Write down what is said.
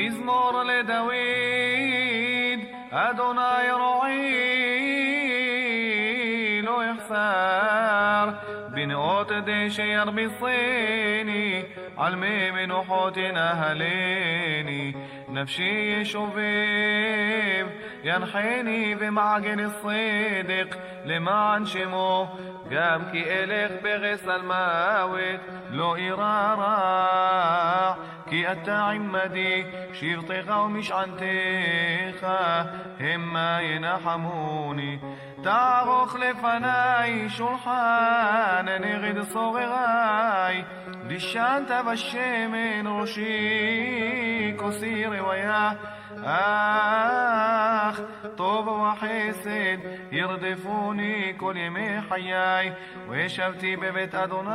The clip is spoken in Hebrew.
מזמור לדוד, אדוני רועי לא יחסר, בנאות דשא ירביצני, על מי מנוחות ינהלני. נפשי ישובב, ינחני במעגל הצדק, למען שמו. גם כי אלך בגס על מוות, לא אירא רע, כי אתה עמדי, שבטך ומשענתך, המה ינחמוני. תערוך לפני שולחן נגד צורריי, דשנת בשמן ראשי כוסי רוויה. אך טוב וחסד ירדפוני כל ימי חיי, וישבתי בבית אדוני